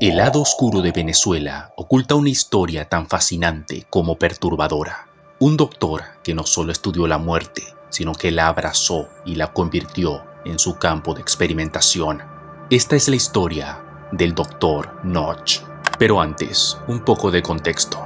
El lado oscuro de Venezuela oculta una historia tan fascinante como perturbadora. Un doctor que no solo estudió la muerte, sino que la abrazó y la convirtió en su campo de experimentación. Esta es la historia del Dr. Notch. Pero antes, un poco de contexto.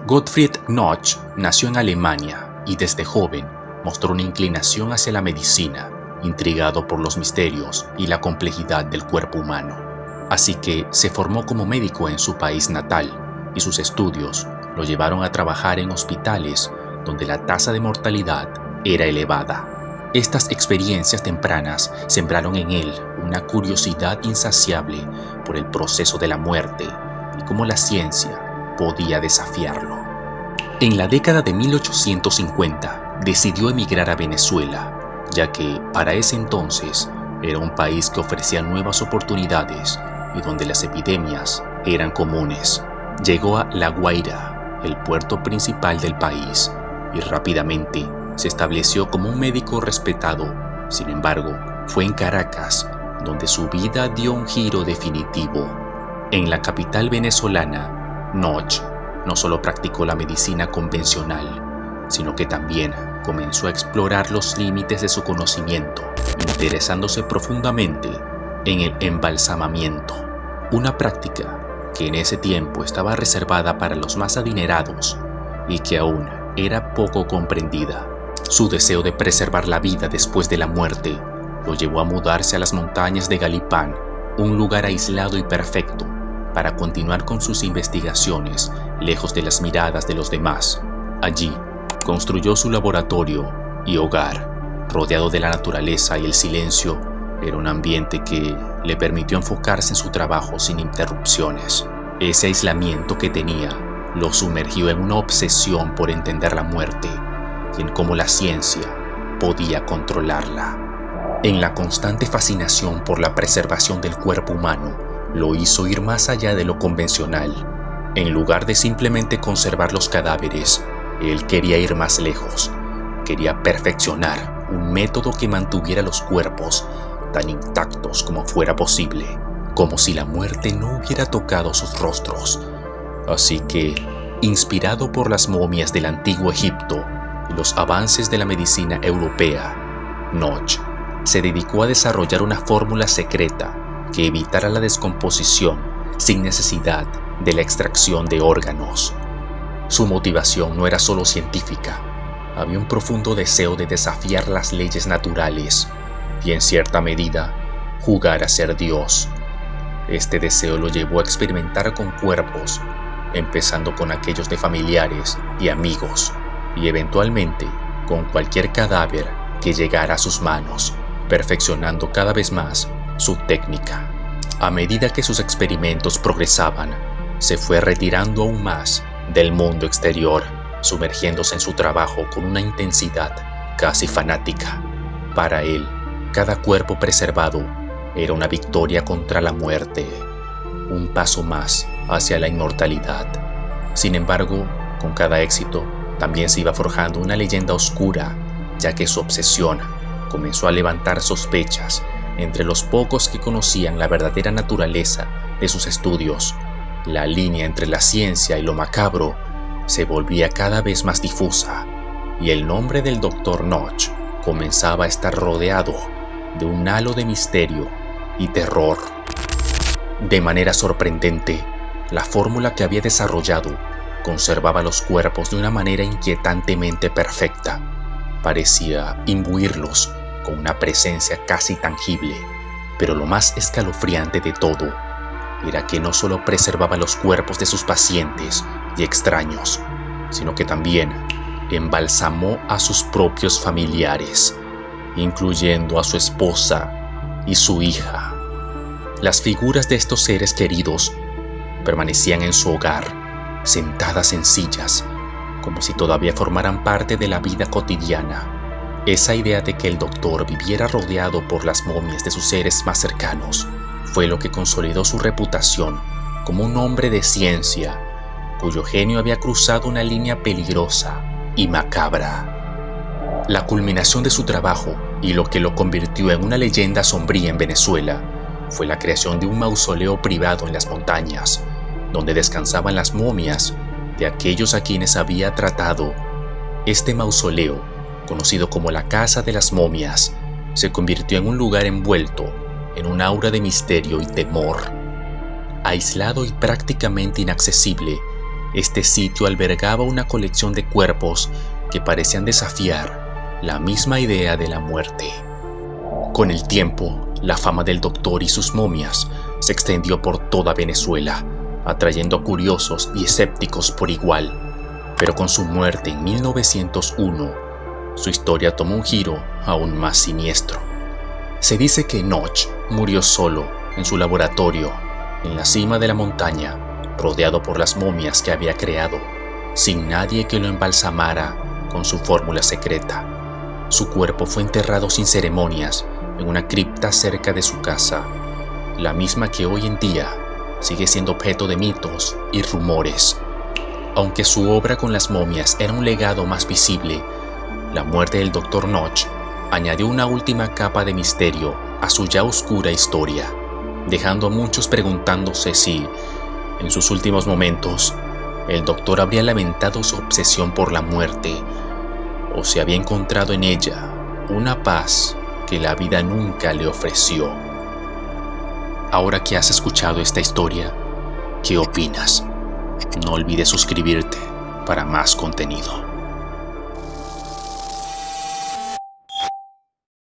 Gottfried Notch nació en Alemania y desde joven mostró una inclinación hacia la medicina, intrigado por los misterios y la complejidad del cuerpo humano. Así que se formó como médico en su país natal y sus estudios lo llevaron a trabajar en hospitales donde la tasa de mortalidad era elevada. Estas experiencias tempranas sembraron en él una curiosidad insaciable por el proceso de la muerte y cómo la ciencia podía desafiarlo. En la década de 1850 decidió emigrar a Venezuela, ya que para ese entonces era un país que ofrecía nuevas oportunidades y donde las epidemias eran comunes. Llegó a La Guaira, el puerto principal del país, y rápidamente se estableció como un médico respetado. Sin embargo, fue en Caracas donde su vida dio un giro definitivo. En la capital venezolana, Notch no solo practicó la medicina convencional, sino que también comenzó a explorar los límites de su conocimiento, interesándose profundamente en el embalsamamiento, una práctica que en ese tiempo estaba reservada para los más adinerados y que aún era poco comprendida. Su deseo de preservar la vida después de la muerte lo llevó a mudarse a las montañas de Galipán, un lugar aislado y perfecto para continuar con sus investigaciones lejos de las miradas de los demás. Allí construyó su laboratorio y hogar, rodeado de la naturaleza y el silencio. Era un ambiente que le permitió enfocarse en su trabajo sin interrupciones. Ese aislamiento que tenía lo sumergió en una obsesión por entender la muerte y en cómo la ciencia podía controlarla. En la constante fascinación por la preservación del cuerpo humano, lo hizo ir más allá de lo convencional. En lugar de simplemente conservar los cadáveres, él quería ir más lejos. Quería perfeccionar un método que mantuviera los cuerpos tan intactos como fuera posible, como si la muerte no hubiera tocado sus rostros. Así que, inspirado por las momias del antiguo Egipto y los avances de la medicina europea, Notch se dedicó a desarrollar una fórmula secreta que evitara la descomposición sin necesidad de la extracción de órganos. Su motivación no era solo científica, había un profundo deseo de desafiar las leyes naturales y, en cierta medida, jugar a ser Dios. Este deseo lo llevó a experimentar con cuerpos, empezando con aquellos de familiares y amigos, y eventualmente con cualquier cadáver que llegara a sus manos, perfeccionando cada vez más su técnica. A medida que sus experimentos progresaban, se fue retirando aún más del mundo exterior, sumergiéndose en su trabajo con una intensidad casi fanática. Para él, cada cuerpo preservado era una victoria contra la muerte, un paso más hacia la inmortalidad. Sin embargo, con cada éxito, también se iba forjando una leyenda oscura, ya que su obsesión comenzó a levantar sospechas entre los pocos que conocían la verdadera naturaleza de sus estudios. La línea entre la ciencia y lo macabro se volvía cada vez más difusa, y el nombre del Dr. Notch comenzaba a estar rodeado de un halo de misterio y terror. De manera sorprendente, la fórmula que había desarrollado conservaba los cuerpos de una manera inquietantemente perfecta. Parecía imbuirlos con una presencia casi tangible, pero lo más escalofriante de todo era que no solo preservaba los cuerpos de sus pacientes y extraños, sino que también embalsamó a sus propios familiares, incluyendo a su esposa y su hija. Las figuras de estos seres queridos permanecían en su hogar, sentadas en sillas, como si todavía formaran parte de la vida cotidiana. Esa idea de que el doctor viviera rodeado por las momias de sus seres más cercanos fue lo que consolidó su reputación como un hombre de ciencia, cuyo genio había cruzado una línea peligrosa y macabra. La culminación de su trabajo y lo que lo convirtió en una leyenda sombría en Venezuela fue la creación de un mausoleo privado en las montañas, donde descansaban las momias de aquellos a quienes había tratado. Este mausoleo, conocido como la Casa de las Momias, se convirtió en un lugar envuelto en un aura de misterio y temor. Aislado y prácticamente inaccesible, este sitio albergaba una colección de cuerpos que parecían desafiar la misma idea de la muerte. Con el tiempo, la fama del doctor y sus momias se extendió por toda Venezuela, atrayendo a curiosos y escépticos por igual. Pero con su muerte en 1901, su historia tomó un giro aún más siniestro. Se dice que Noch murió solo en su laboratorio, en la cima de la montaña, rodeado por las momias que había creado, sin nadie que lo embalsamara con su fórmula secreta. Su cuerpo fue enterrado sin ceremonias en una cripta cerca de su casa, la misma que hoy en día sigue siendo objeto de mitos y rumores. Aunque su obra con las momias era un legado más visible, la muerte del Dr. Noch añadió una última capa de misterio a su ya oscura historia, dejando a muchos preguntándose si, en sus últimos momentos, el doctor habría lamentado su obsesión por la muerte o si había encontrado en ella una paz que la vida nunca le ofreció. Ahora que has escuchado esta historia, ¿qué opinas? No olvides suscribirte para más contenido.